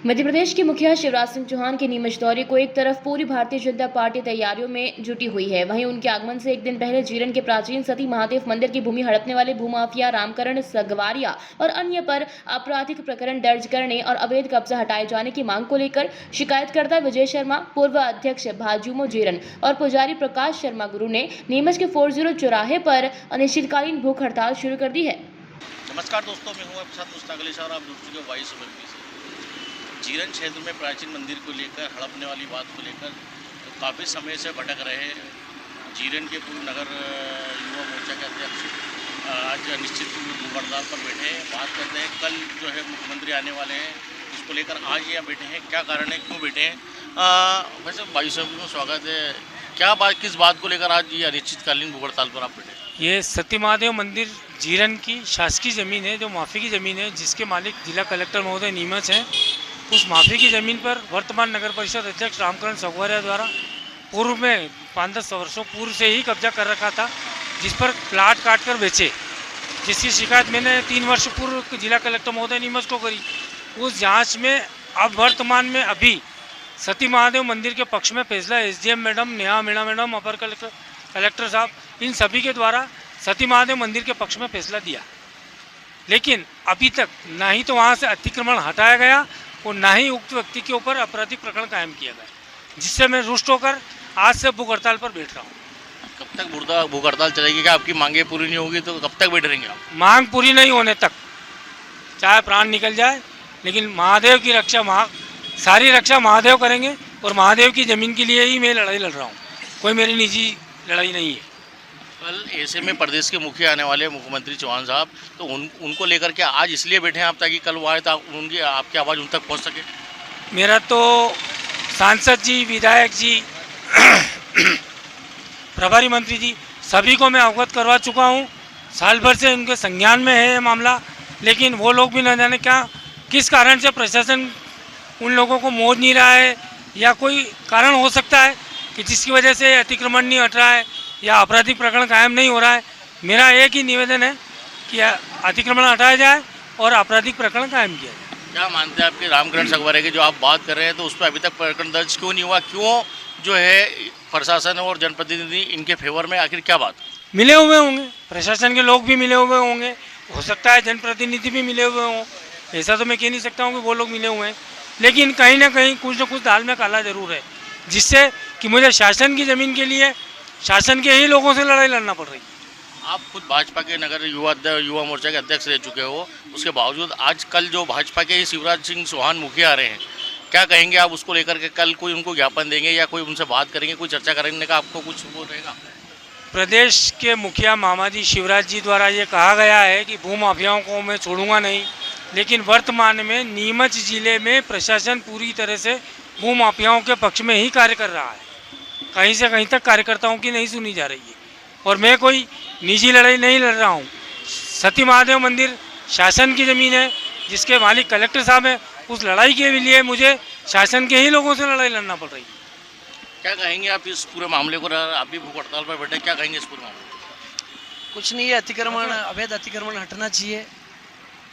मध्य प्रदेश के मुखिया शिवराज सिंह चौहान के नीमच दौरे को एक तरफ पूरी भारतीय जनता पार्टी तैयारियों में जुटी हुई है, वहीं उनके आगमन से एक दिन पहले जीरन के प्राचीन सती महादेव मंदिर की भूमि हड़पने वाले भूमाफिया रामकरण सगवारिया और अन्य पर आपराधिक प्रकरण दर्ज करने और अवैध कब्जा हटाए जाने की मांग को लेकर शिकायतकर्ता विजय शर्मा, पूर्व अध्यक्ष भाजूमो जीरन और पुजारी प्रकाश शर्मा गुरु ने नीमच के 40 चौराहे पर अनिश्चितकालीन भूख हड़ताल शुरू कर दी है। नमस्कार दोस्तों, मैं हूं आपके साथ मुश्ताक अली शाह और आप जुड़ चुके हो वॉइस ऑफ एमपी से। जीरन क्षेत्र में प्राचीन मंदिर को लेकर हड़पने वाली बात को लेकर काफ़ी समय से भटक रहे हैं। जीरन के पूर्व नगर युवा मोर्चा के अध्यक्ष आज अनिश्चित भूख हड़ताल पर बैठे हैं। बात करते हैं, कल जो है मुख्यमंत्री आने वाले हैं, इसको लेकर आज यहाँ बैठे हैं। क्या कारण है, क्यों बैठे हैं? वैसे वॉइस ऑफ में स्वागत है। क्या बात, किस बात को लेकर आज ये अनिश्चितकालीन भूख हड़ताल पर आप बैठे? ये सती महादेव मंदिर जीरन की शासकीय ज़मीन है, जो माफ़ी की ज़मीन है, जिसके मालिक जिला कलेक्टर महोदय नीमच हैं। उस माफ़ी की ज़मीन पर वर्तमान नगर परिषद अध्यक्ष रामकरण सगवारिया द्वारा पूर्व में 5-10 वर्षों पूर्व से ही कब्जा कर रखा था, जिस पर प्लाट काट कर बेचे, जिसकी शिकायत मैंने 3 वर्ष पूर्व जिला कलेक्टर महोदय नीमच को करी। उस जाँच में अब वर्तमान में अभी सती महादेव मंदिर के पक्ष में फैसला SDM madam, Neha Meena madam, अपर कलेक्टर साहब, इन सभी के द्वारा सती महादेव मंदिर के पक्ष में फैसला दिया। लेकिन अभी तक ना ही तो वहाँ से अतिक्रमण हटाया गया और ना ही उक्त व्यक्ति के ऊपर आपराधिक प्रकरण कायम किया गया, जिससे मैं रुष्ट होकर आज से भूख हड़ताल पर बैठ रहा हूँ। कब तक भूख हड़ताल चलेगी? क्या आपकी मांगे पूरी नहीं होगी तो कब तक बैठ रहेंगे आप? मांग पूरी नहीं होने तक, चाहे प्राण निकल जाए, लेकिन महादेव की रक्षा सारी रक्षा महादेव करेंगे और महादेव की ज़मीन के लिए ही मैं लड़ाई लड़ रहा हूँ, कोई मेरी निजी लड़ाई नहीं है। कल ऐसे में प्रदेश के मुखिया आने वाले मुख्यमंत्री चौहान साहब, तो उनको लेकर के आज इसलिए बैठे हैं आप, ताकि कल वो आए तो उनकी आपकी आवाज़ उन तक पहुंच सके? मेरा तो सांसद जी, विधायक जी, प्रभारी मंत्री जी, सभी को मैं अवगत करवा चुका हूं। साल भर से उनके संज्ञान में है ये मामला, लेकिन वो लोग भी न जाने किस कारण से प्रशासन उन लोगों को मोड़ नहीं रहा है, या कोई कारण हो सकता है कि जिसकी वजह से अतिक्रमण नहीं हट रहा है या आपराधिक प्रकरण कायम नहीं हो रहा है। मेरा एक ही निवेदन है कि अतिक्रमण हटाया जाए और आपराधिक प्रकरण कायम किया जाए। क्या मानते हैं आपके रामकरण सगवारिया की जो आप बात कर रहे हैं, तो उस पर अभी तक प्रकरण दर्ज क्यों नहीं हुआ? क्यों जो है प्रशासन और जनप्रतिनिधि इनके फेवर में, आखिर क्या बात? मिले हुए होंगे, प्रशासन के लोग भी मिले हुए होंगे, हो सकता है जनप्रतिनिधि भी मिले हुए हों, ऐसा तो मैं कह नहीं सकता हूँ कि वो लोग मिले हुए हैं, लेकिन कहीं ना कहीं कुछ न कुछ दाल में काला जरूर है, जिससे कि मुझे शासन की ज़मीन के लिए शासन के ही लोगों से लड़ाई लड़ना पड़ रही है। आप खुद भाजपा के नगर युवा मोर्चा के अध्यक्ष रह चुके हो, उसके बावजूद आज कल जो भाजपा के शिवराज सिंह चौहान मुखिया आ रहे हैं, क्या कहेंगे आप उसको लेकर के? कल कोई उनको ज्ञापन देंगे या कोई उनसे बात करेंगे, कोई चर्चा करने का आपको कुछ वो रहेगा? प्रदेश के मुखिया मामाजी शिवराज जी द्वारा ये कहा गया है कि भूमाफियाओं को मैं छोड़ूंगा नहीं, लेकिन वर्तमान में नीमच जिले में प्रशासन पूरी तरह से भूमाफियाओं के पक्ष में ही कार्य कर रहा है। कहीं से कहीं तक कार्यकर्ताओं की नहीं सुनी जा रही है, और मैं कोई निजी लड़ाई नहीं लड़ रहा हूँ। सती महादेव मंदिर शासन की ज़मीन है, जिसके मालिक कलेक्टर साहब हैं। उस लड़ाई के लिए मुझे शासन के ही लोगों से लड़ाई लड़ना पड़ रही है। क्या कहेंगे आप इस पूरे मामले को? आप भी भूख हड़ताल पर बैठे, क्या कहेंगे इस पूरे मामले को? कुछ नहीं है, अतिक्रमण, अवैध अतिक्रमण हटना चाहिए।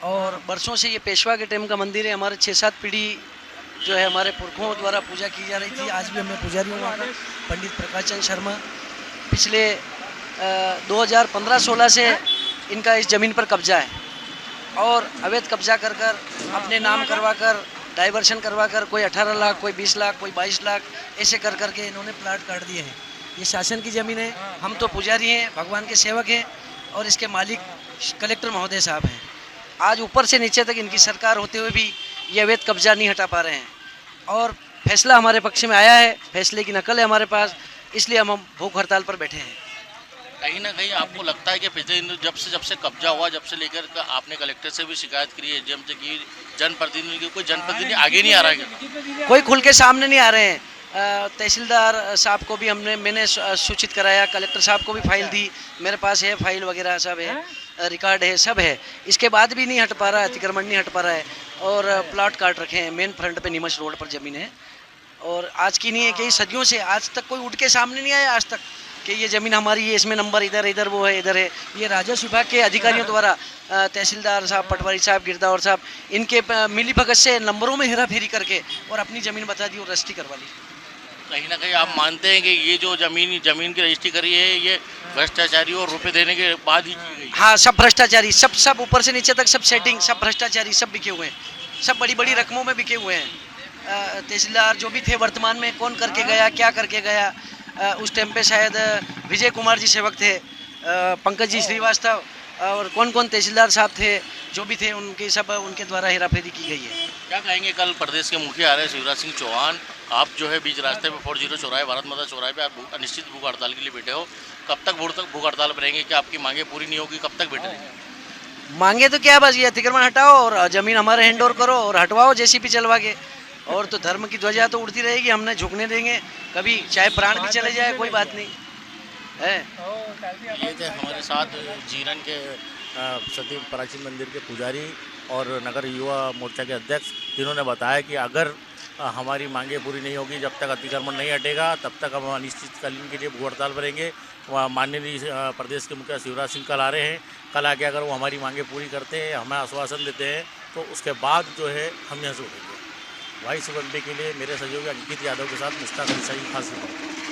और बरसों से ये पेशवा के टाइम का मंदिर है, हमारे 6-7 पीढ़ी जो है हमारे पुरखों द्वारा पूजा की जा रही थी। आज भी हमें पुजारी हूँ वहाँ का, पंडित प्रकाश चंद शर्मा। पिछले 2015-16 से इनका इस ज़मीन पर कब्जा है, और अवैध कब्जा कर अपने नाम करवा कर, डाइवर्शन करवा कर, कोई 18 लाख, कोई 20 लाख, कोई 22 लाख, ऐसे कर करके इन्होंने प्लाट काट दिए हैं। ये शासन की ज़मीन है, हम तो पुजारी हैं, भगवान के सेवक हैं, और इसके मालिक कलेक्टर महोदय साहब हैं। आज ऊपर से नीचे तक इनकी सरकार होते हुए भी ये अवैध कब्जा नहीं हटा पा रहे हैं, और फैसला हमारे पक्ष में आया है, फैसले की नकल है हमारे पास, इसलिए हम भूख हड़ताल पर बैठे हैं। कहीं ना कहीं आपको लगता है कि पिछले दिनों जब से कब्जा हुआ, जब से लेकर आपने कलेक्टर से भी शिकायत करी है, जब से कि कोई जनप्रतिनिधि आगे नहीं आ रहा है? कोई खुल के सामने नहीं आ रहे हैं। तहसीलदार साहब को भी मैंने सूचित कराया, कलेक्टर साहब को भी फाइल दी, मेरे पास है फाइल वगैरह सब है, रिकॉर्ड है, सब है। इसके बाद भी नहीं हट पा रहा है, अतिक्रमण नहीं हट पा रहा है, और प्लाट काट रखे हैं। मेन फ्रंट पे नीमच रोड पर ज़मीन है, और आज की नहीं है, कई सदियों से आज तक कोई उठ के सामने नहीं आया आज तक कि ये ज़मीन हमारी है, इसमें नंबर इधर इधर वो है इधर है। ये राजस्व विभाग के अधिकारियों द्वारा तहसीलदार साहब, पटवारी साहब, गिरदावर साहब, इनके मिली भगत से नंबरों में हेरा फेरी करके और अपनी ज़मीन बता दी और रजिस्ट्री करवा ली। कहीं ना कहीं आप मानते हैं कि ये जो जमीन की रजिस्ट्री करी है ये भ्रष्टाचारी और रुपए देने के बाद ही की गई? हाँ, सब भ्रष्टाचारी, सब ऊपर से नीचे तक सब सेटिंग, सब भ्रष्टाचारी, सब बिके हुए हैं, सब बड़ी बड़ी रकमों में बिके हुए हैं। तहसीलदार जो भी थे वर्तमान में कौन करके गया, क्या करके गया, उस टाइम पे शायद विजय कुमार जी सेवक थे, पंकज जी श्रीवास्तव और कौन कौन तहसीलदार साहब थे, जो भी थे उनके द्वारा हेराफेरी की गई है। क्या कहेंगे, कल प्रदेश के मुखिया आ रहे शिवराज सिंह चौहान, आप जो है बीच रास्ते पे 40 चौराहे, भारत माता चौराहे पे आप अनिश्चित भूख हड़ताल के लिए बैठे हो, कब तक भूख हड़ताल पर रहेंगे? क्या आपकी मांगे पूरी नहीं होगी? कब तक बैठे रहेंगे? मांगे तो क्या, बस ये अतिक्रमण हटाओ और ज़मीन हमारे हैंड ओवर करो और हटवाओ जेसीबी चलवा के, और तो धर्म की ध्वजा तो उड़ती रहेगी, हमने झुकने देंगे कभी, चाहे प्राण भी चले जाए कोई बात नहीं है। ये थे हमारे साथ जीरन के सती प्राचीन मंदिर के पुजारी और नगर युवा मोर्चा के अध्यक्ष, जिन्होंने बताया कि अगर हमारी मांगे पूरी नहीं होगी, जब तक अतिक्रमण नहीं हटेगा तब तक हम अनिश्चितकालीन के लिए भूख हड़ताल करेंगे। माननीय प्रदेश के मुखिया शिवराज सिंह कल आ रहे हैं, कल आके अगर वो हमारी मांगे पूरी करते हैं, हमें आश्वासन देते हैं, तो उसके बाद जो है हम यहाँ से उठेंगे। वॉइस ऑफ एमपी के लिए मेरे सहयोगी अंकित यादव के साथ मुश्ताक अली सईद, खास रिपोर्ट।